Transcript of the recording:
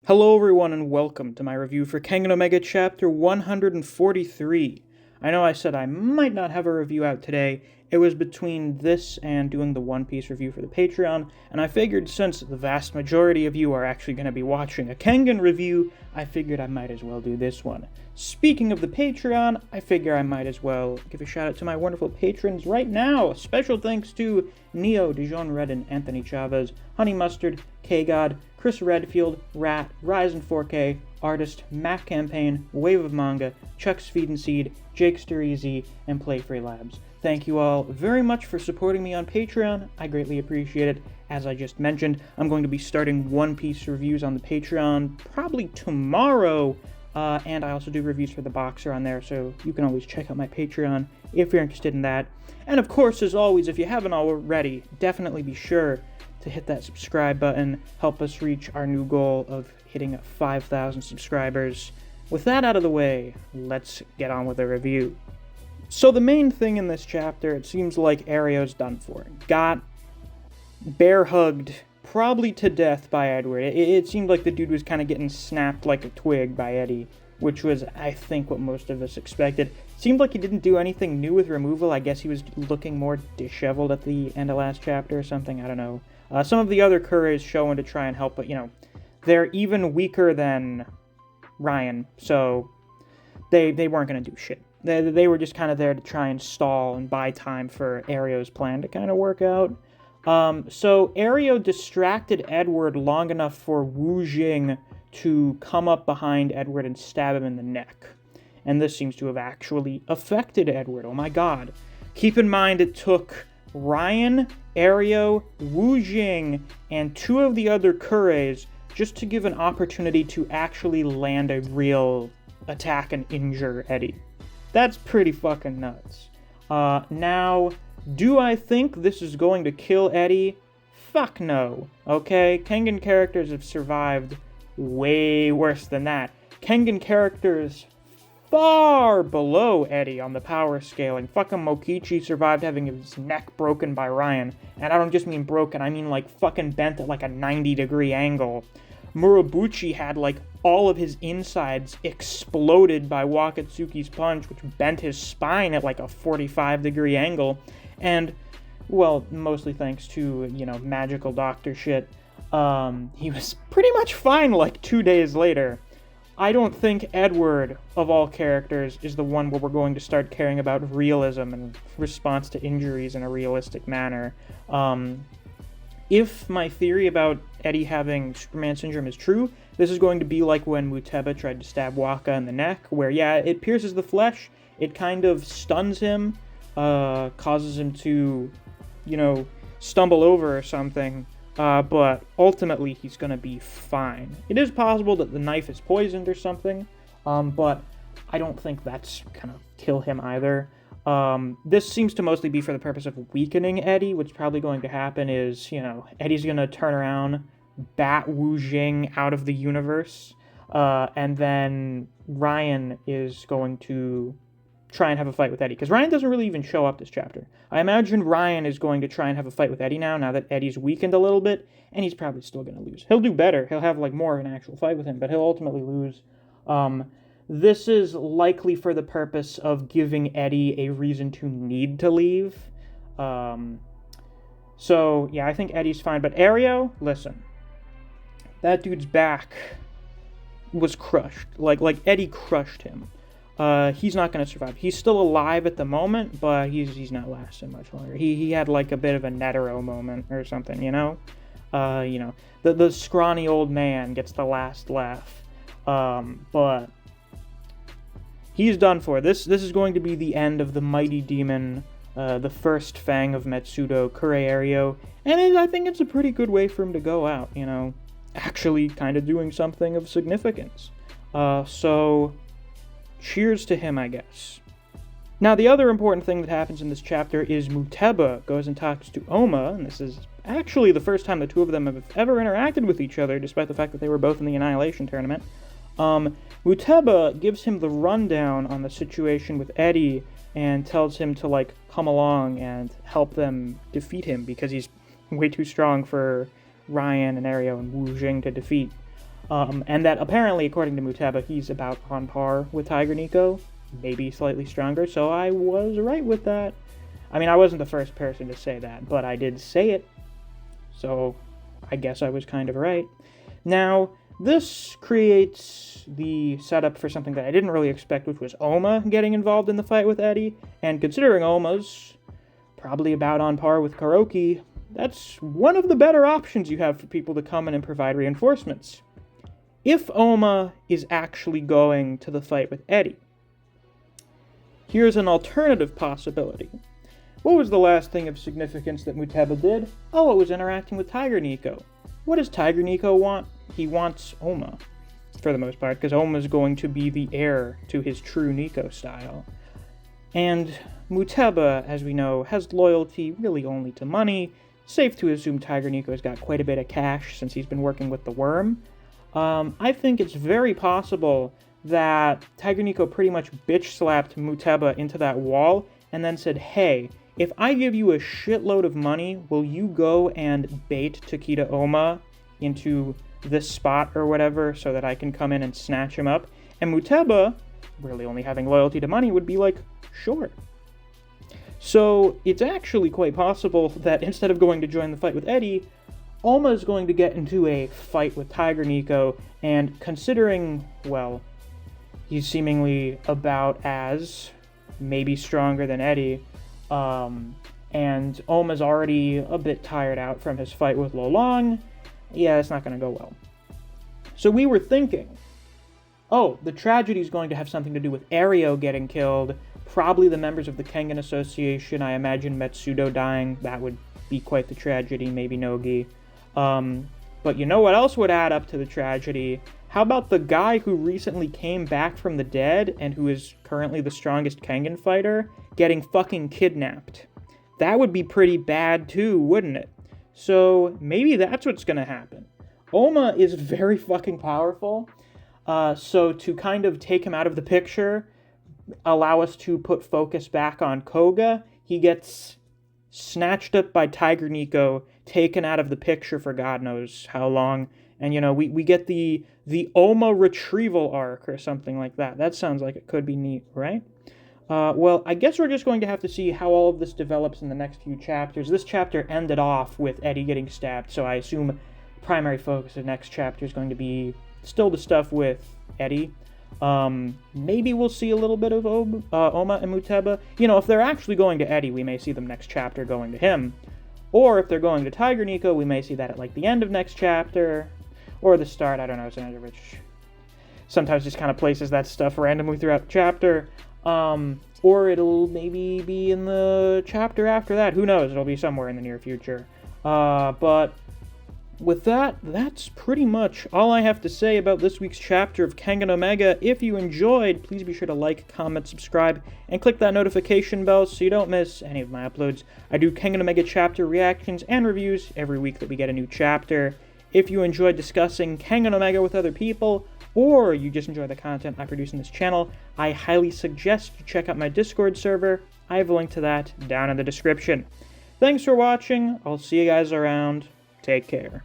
Hello everyone and welcome to my review for Kengan Omega Chapter 143. I know I said I might not have a review out today. It was between this and doing the One Piece review for the Patreon, and I figured since the vast majority of you are actually going to be watching a Kengan review, I figured I might as well do this one. Speaking of the Patreon, I figure I might as well give a shout out to my wonderful patrons right now. Special thanks to Neo, Dijon Redden, Anthony Chavez, Honey Mustard, K-God, Chris Redfield, Rat, Ryzen 4K, Artist, Mac Campaign, Wave of Manga, Chuck's Feed and Seed, Jake Sturrizi, and Play Free Labs. Thank you all very much for supporting me on Patreon. I greatly appreciate it. As I just mentioned, I'm going to be starting One Piece reviews on the Patreon probably tomorrow, and I also do reviews for the Boxer on there, so you can always check out my Patreon if you're interested in that. And of course, as always, if you haven't already, definitely be sure to hit that subscribe button, help us reach our new goal of hitting 5,000 subscribers. With that out of the way, let's get on with the review. So the main thing in this chapter, it seems like Erioh's done for. Got bear-hugged, probably to death by Edward. It seemed like the dude was kind of getting snapped like a twig by Eddie, which was, I think, what most of us expected. Seemed like he didn't do anything new with removal. I guess he was looking more disheveled at the end of last chapter or something. I don't know. Some of the other Kureis showing to try and help, but, they're even weaker than Ryan, so they weren't going to do shit. They were just kind of there to try and stall and buy time for Erioh's plan to kind of work out. So Erioh distracted Edward long enough for Wu Jing to come up behind Edward and stab him in the neck. And this seems to have actually affected Edward. Oh my god. Keep in mind it took Ryan, Erioh, Wu Jing, and two of the other Kureis just to give an opportunity to actually land a real attack and injure Eddie. That's pretty fucking nuts. Now, do I think this is going to kill Eddie? Fuck no, okay? Kengan characters have survived way worse than that. Kengan characters far below Eddie on the power scaling. Fucking Mokichi survived having his neck broken by Ryan. And I don't just mean broken, I mean like fucking bent at like a 90-degree angle. Murabuchi had like all of his insides exploded by Wakatsuki's punch, which bent his spine at like a 45-degree angle. And, well, mostly thanks to, magical doctor shit, he was pretty much fine like 2 days later. I don't think Edward, of all characters, is the one where we're going to start caring about realism and response to injuries in a realistic manner. If my theory about Eddie having Superman syndrome is true, this is going to be like when Mutaba tried to stab Waka in the neck, where, yeah, it pierces the flesh, it kind of stuns him, causes him to, stumble over or something, but ultimately he's going to be fine. It is possible that the knife is poisoned or something, but I don't think that's going to kill him either. This seems to mostly be for the purpose of weakening Eddie. What's probably going to happen is, Eddie's going to turn around, bat Wu Jing out of the universe, and then Ryan is going to try and have a fight with Eddie, because Ryan doesn't really even show up this chapter. I imagine Ryan is going to try and have a fight with Eddie now that Eddie's weakened a little bit, and he's probably still going to lose. He'll do better. He'll have, more of an actual fight with him, but he'll ultimately lose. This is likely for the purpose of giving Eddie a reason to need to leave. So, yeah, I think Eddie's fine. But Erioh, listen. That dude's back was crushed. Like Eddie crushed him. He's not going to survive. He's still alive at the moment, but he's not lasting much longer. He had, a bit of a Netero moment or something, The scrawny old man gets the last laugh. But he's done for. This is going to be the end of the mighty demon, the first fang of Metsudo, Kurei Erioh, and I think it's a pretty good way for him to go out, actually kind of doing something of significance. So, cheers to him, I guess. Now, the other important thing that happens in this chapter is Mutaba goes and talks to Oma, and this is actually the first time the two of them have ever interacted with each other, despite the fact that they were both in the Annihilation Tournament. Mutaba gives him the rundown on the situation with Eddie and tells him to, come along and help them defeat him because he's way too strong for Ryan and Erioh and Wu Jing to defeat. And that apparently, according to Mutaba, he's about on par with Tiger Nico, maybe slightly stronger, so I was right with that. I mean, I wasn't the first person to say that, but I did say it, so I guess I was kind of right. Now, this creates the setup for something that I didn't really expect, which was Oma getting involved in the fight with Eddie, and considering Oma's probably about on par with Kuroki, that's one of the better options you have for people to come in and provide reinforcements. If Oma is actually going to the fight with Eddie, here's an alternative possibility. What was the last thing of significance that Mutaba did? Oh, it was interacting with Tiger Nico. What does Tiger Nico want? He wants Oma, for the most part, because Oma's going to be the heir to his true Nico style. And Mutaba, as we know, has loyalty really only to money. Safe to assume Tiger Nico's got quite a bit of cash since he's been working with the worm. I think it's very possible that Tiger Nico pretty much bitch-slapped Mutaba into that wall and then said, hey, if I give you a shitload of money, will you go and bait Takeda Oma into this spot or whatever so that I can come in and snatch him up? And Mutaba, really only having loyalty to money, would be like, sure. So it's actually quite possible that instead of going to join the fight with Eddie, Oma is going to get into a fight with Tiger Nico, and considering, well, he's seemingly about as maybe stronger than Eddie, and Oma's already a bit tired out from his fight with Lolong, yeah, it's not going to go well. So we were thinking, oh, the tragedy is going to have something to do with Erioh getting killed, probably the members of the Kengan Association, I imagine Metsudo dying, that would be quite the tragedy, maybe Nogi. But you know what else would add up to the tragedy? How about the guy who recently came back from the dead and who is currently the strongest Kengan fighter getting fucking kidnapped? That would be pretty bad too, wouldn't it? So maybe that's what's gonna happen. Oma is very fucking powerful, so to kind of take him out of the picture, allow us to put focus back on Koga, he gets snatched up by Tiger Nico, taken out of the picture for God knows how long, and you know, we get the Oma retrieval arc or something like that. That sounds like it could be neat, right? Well, I guess we're just going to have to see how all of this develops in the next few chapters. This chapter ended off with Eddie getting stabbed, so I assume primary focus of the next chapter is going to be still the stuff with Eddie. Maybe we'll see a little bit of Oma and Mutaba. You know, if they're actually going to Eddie, we may see them next chapter going to him. Or if they're going to Tiger Nico, we may see that at like the end of next chapter. Or the start, I don't know, which sometimes just kind of places that stuff randomly throughout the chapter. Or it'll maybe be in the chapter after that. Who knows? It'll be somewhere in the near future. But with that, that's pretty much all I have to say about this week's chapter of Kengan Omega. If you enjoyed, please be sure to like, comment, subscribe, and click that notification bell so you don't miss any of my uploads. I do Kengan Omega chapter reactions and reviews every week that we get a new chapter. If you enjoyed discussing Kengan Omega with other people, or you just enjoy the content I produce in this channel, I highly suggest you check out my Discord server. I have a link to that down in the description. Thanks for watching. I'll see you guys around. Take care.